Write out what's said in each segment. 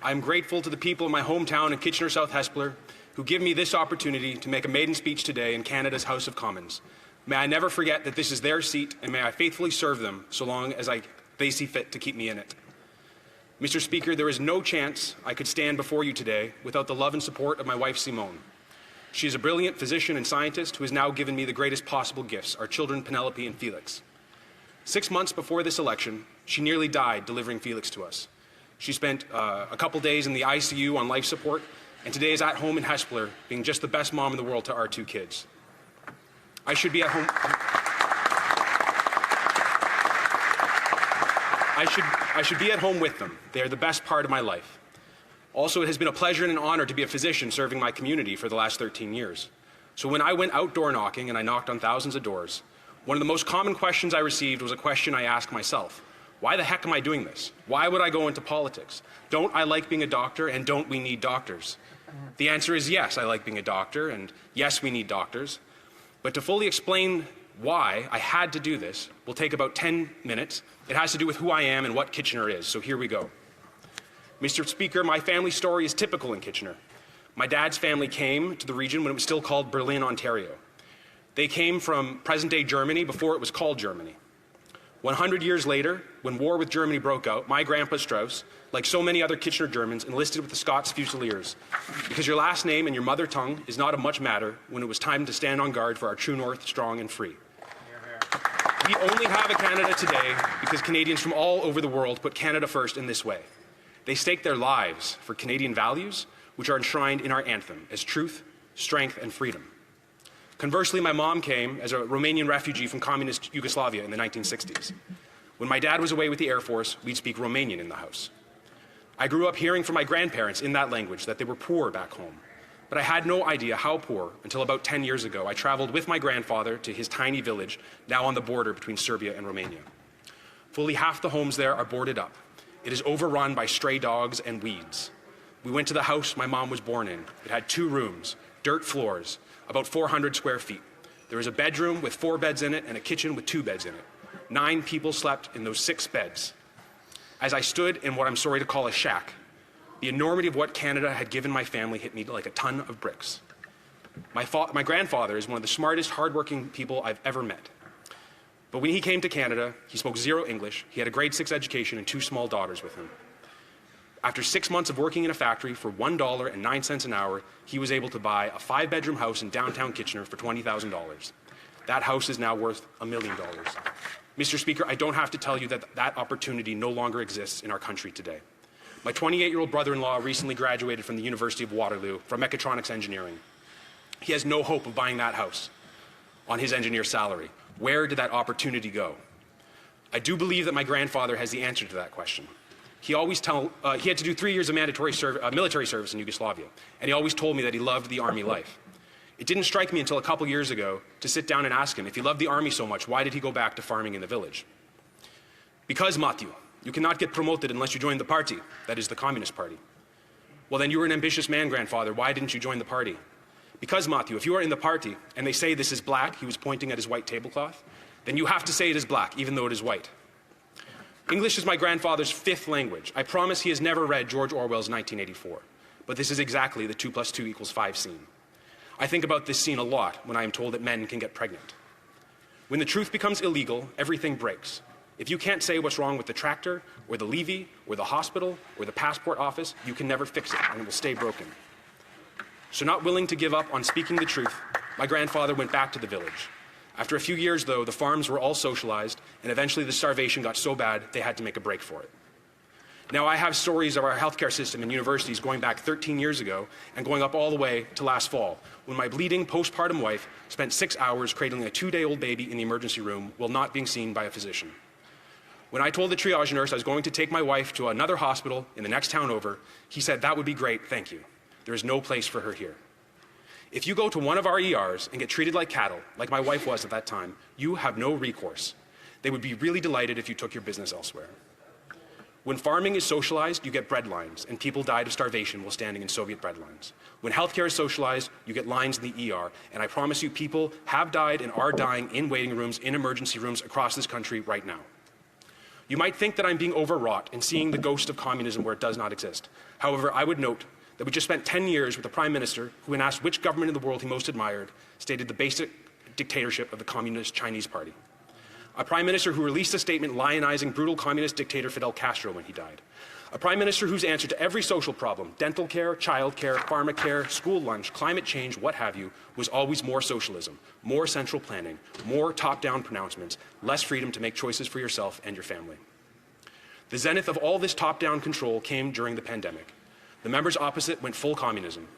I'm grateful to the people of my hometown in Kitchener South Hespeler who give me this opportunity to make a maiden speech today in Canada's House of Commons. May I never forget that this is their seat, and may I faithfully serve them so long as they see fit to keep me in it. Mr. Speaker, there is no chance I could stand before you today without the love and support of my wife, Simone. She is a brilliant physician and scientist who has now given me the greatest possible gifts, our children Penelope and Felix. 6 months before this election, she nearly died delivering Felix to us. She spent a couple days in the ICU on life support, and today is at home in Hespeler, being just the best mom in the world to our 2 kids. I should be at home. I should be at home with them. They are the best part of my life. Also, it has been a pleasure and an honor to be a physician serving my community for the last 13 years. So when I went outdoor knocking and I knocked on thousands of doors, one of the most common questions I received was a question I asked myself. Why the heck am I doing this? Why would I go into politics? Don't I like being a doctor, and don't we need doctors? The answer is yes, I like being a doctor, and yes, we need doctors. But to fully explain why I had to do this will take about 10 minutes. It has to do with who I am and what Kitchener is, so here we go. Mr. Speaker, my family story is typical in Kitchener. My dad's family came to the region when it was still called Berlin, Ontario. They came from present-day Germany before it was called Germany. 100 years later, when war with Germany broke out, my grandpa Strauss, like so many other Kitchener Germans, enlisted with the Scots Fusiliers, because your last name and your mother tongue is not of much matter when it was time to stand on guard for our true north, strong and free. We only have a Canada today because Canadians from all over the world put Canada first in this way. They staked their lives for Canadian values, which are enshrined in our anthem as truth, strength, and freedom. Conversely, my mom came as a Romanian refugee from communist Yugoslavia in the 1960s. When my dad was away with the Air Force, we'd speak Romanian in the house. I grew up hearing from my grandparents in that language that they were poor back home. But I had no idea how poor until about 10 years ago. I traveled with my grandfather to his tiny village, now on the border between Serbia and Romania. Fully half the homes there are boarded up. It is overrun by stray dogs and weeds. We went to the house my mom was born in. It had 2 rooms, dirt floors, about 400 square feet. There was a bedroom with 4 beds in it and a kitchen with 2 beds in it. 9 people slept in those 6 beds. As I stood in what I'm sorry to call a shack, the enormity of what Canada had given my family hit me like a ton of bricks. My grandfather is one of the smartest, hardworking people I've ever met. But when he came to Canada, he spoke 0 English, he had a grade 6 education and 2 small daughters with him. After 6 months of working in a factory for $1.09 an hour, he was able to buy a 5-bedroom house in downtown Kitchener for $20,000. That house is now worth $1 million. Mr. Speaker, I don't have to tell you that that opportunity no longer exists in our country today. My 28-year-old brother-in-law recently graduated from the University of Waterloo from mechatronics engineering. He has no hope of buying that house on his engineer's salary. Where did that opportunity go? I do believe that my grandfather has the answer to that question. He had to do 3 years of mandatory military service in Yugoslavia, and he always told me that he loved the army life. It didn't strike me until a couple years ago to sit down and ask him, if he loved the army so much, why did he go back to farming in the village? Because, Matthew, you cannot get promoted unless you join the party, that is the Communist Party. Well, then you were an ambitious man, grandfather. Why didn't you join the party? Because, Matthew, if you are in the party and they say this is black, he was pointing at his white tablecloth, then you have to say it is black, even though it is white. English is my grandfather's 5th language. I promise he has never read George Orwell's 1984. But this is exactly the 2 + 2 = 5 scene. I think about this scene a lot when I am told that men can get pregnant. When the truth becomes illegal, everything breaks. If you can't say what's wrong with the tractor, or the levy, or the hospital, or the passport office, you can never fix it, and it will stay broken. So not willing to give up on speaking the truth, my grandfather went back to the village. After a few years, though, the farms were all socialized, and eventually the starvation got so bad they had to make a break for it. Now, I have stories of our healthcare system and universities going back 13 years ago and going up all the way to last fall, when my bleeding postpartum wife spent 6 hours cradling a 2-day-old baby in the emergency room while not being seen by a physician. When I told the triage nurse I was going to take my wife to another hospital in the next town over, he said, "That would be great, thank you. There is no place for her here." If you go to one of our ERs and get treated like cattle, like my wife was at that time, you have no recourse. They would be really delighted if you took your business elsewhere. When farming is socialized, you get bread lines, and people died of starvation while standing in Soviet bread lines. When healthcare is socialized, you get lines in the ER, and I promise you people have died and are dying in waiting rooms, in emergency rooms across this country right now. You might think that I'm being overwrought and seeing the ghost of communism where it does not exist. However, I would note that we just spent 10 years with a prime minister who, when asked which government in the world he most admired, stated the basic dictatorship of the Communist Chinese Party. A prime minister who released a statement lionizing brutal communist dictator Fidel Castro when he died. A prime minister whose answer to every social problem, dental care, child care, pharmacare, school lunch, climate change, what have you, was always more socialism, more central planning, more top-down pronouncements, less freedom to make choices for yourself and your family. The zenith of all this top-down control came during the pandemic. The members opposite went full communism.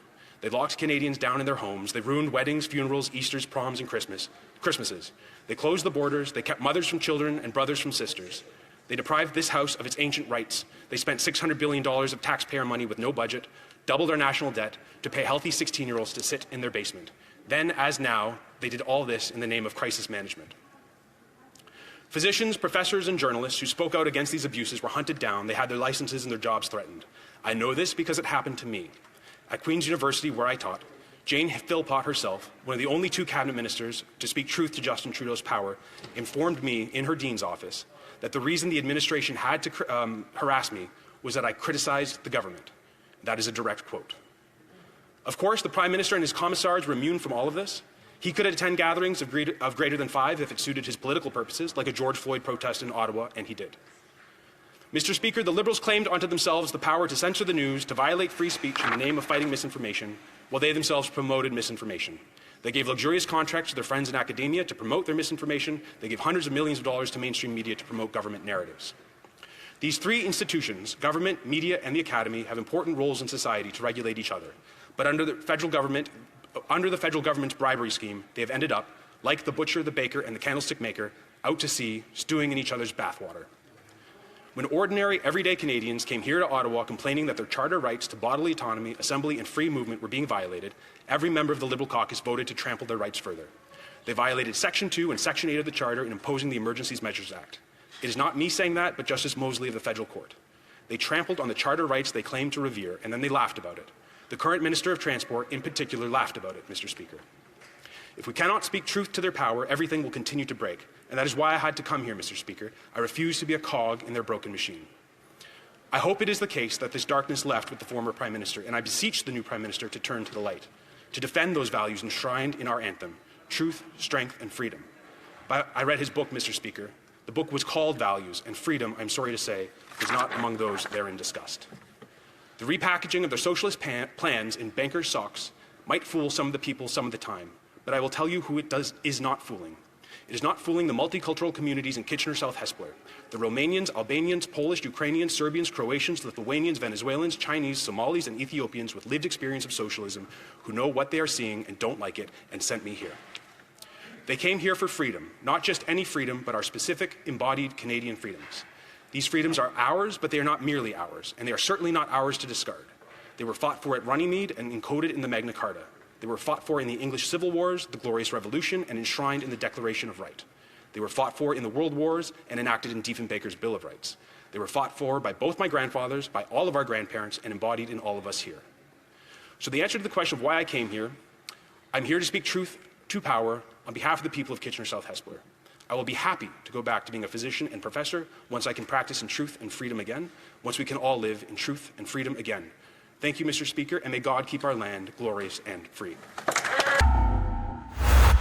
They locked Canadians down in their homes. They ruined weddings, funerals, Easters, proms, and Christmases. They closed the borders. They kept mothers from children and brothers from sisters. They deprived this House of its ancient rights. They spent $600 billion of taxpayer money with no budget, doubled our national debt to pay healthy 16-year-olds to sit in their basement. Then, as now, they did all this in the name of crisis management. Physicians, professors, and journalists who spoke out against these abuses were hunted down. They had their licenses and their jobs threatened. I know this because it happened to me. At Queen's University, where I taught, Jane Philpott herself, one of the only 2 cabinet ministers to speak truth to Justin Trudeau's power, informed me in her dean's office that the reason the administration had to harass me was that I criticized the government. That is a direct quote. Of course, the Prime Minister and his commissars were immune from all of this. He could attend gatherings of greater than 5 if it suited his political purposes, like a George Floyd protest in Ottawa, and he did. Mr. Speaker, the Liberals claimed unto themselves the power to censor the news, to violate free speech in the name of fighting misinformation, while they themselves promoted misinformation. They gave luxurious contracts to their friends in academia to promote their misinformation. They gave hundreds of millions of dollars to mainstream media to promote government narratives. These 3 institutions, government, media, and the academy, have important roles in society to regulate each other. But under the federal government's bribery scheme, they have ended up, like the butcher, the baker, and the candlestick maker, out to sea, stewing in each other's bathwater. When ordinary, everyday Canadians came here to Ottawa complaining that their charter rights to bodily autonomy, assembly, and free movement were being violated, every member of the Liberal caucus voted to trample their rights further. They violated Section 2 and Section 8 of the Charter in imposing the Emergencies Measures Act. It is not me saying that, but Justice Mosley of the Federal Court. They trampled on the charter rights they claimed to revere, and then they laughed about it. The current Minister of Transport, in particular, laughed about it, Mr. Speaker. If we cannot speak truth to their power, everything will continue to break. And that is why I had to come here, Mr. Speaker. I refuse to be a cog in their broken machine. I hope it is the case that this darkness left with the former Prime Minister, and I beseech the new Prime Minister to turn to the light, to defend those values enshrined in our anthem, truth, strength, and freedom. I read his book, Mr. Speaker. The book was called Values, and freedom, I'm sorry to say, was not among those therein discussed. The repackaging of their socialist plans in bankers' socks might fool some of the people some of the time, but I will tell you who it is not fooling. It is not fooling the multicultural communities in Kitchener-South Hespeler, the Romanians, Albanians, Polish, Ukrainians, Serbians, Croatians, Lithuanians, Venezuelans, Chinese, Somalis, and Ethiopians with lived experience of socialism who know what they are seeing and don't like it and sent me here. They came here for freedom, not just any freedom, but our specific embodied Canadian freedoms. These freedoms are ours, but they are not merely ours, and they are certainly not ours to discard. They were fought for at Runnymede and encoded in the Magna Carta. They were fought for in the English Civil Wars, the Glorious Revolution, and enshrined in the Declaration of Right. They were fought for in the World Wars and enacted in Diefenbaker's Bill of Rights. They were fought for by both my grandfathers, by all of our grandparents, and embodied in all of us here. So the answer to the question of why I came here, I'm here to speak truth to power on behalf of the people of Kitchener-South Hespeler. I will be happy to go back to being a physician and professor once I can practice in truth and freedom again, once we can all live in truth and freedom again. Thank you, Mr. Speaker, and may God keep our land glorious and free.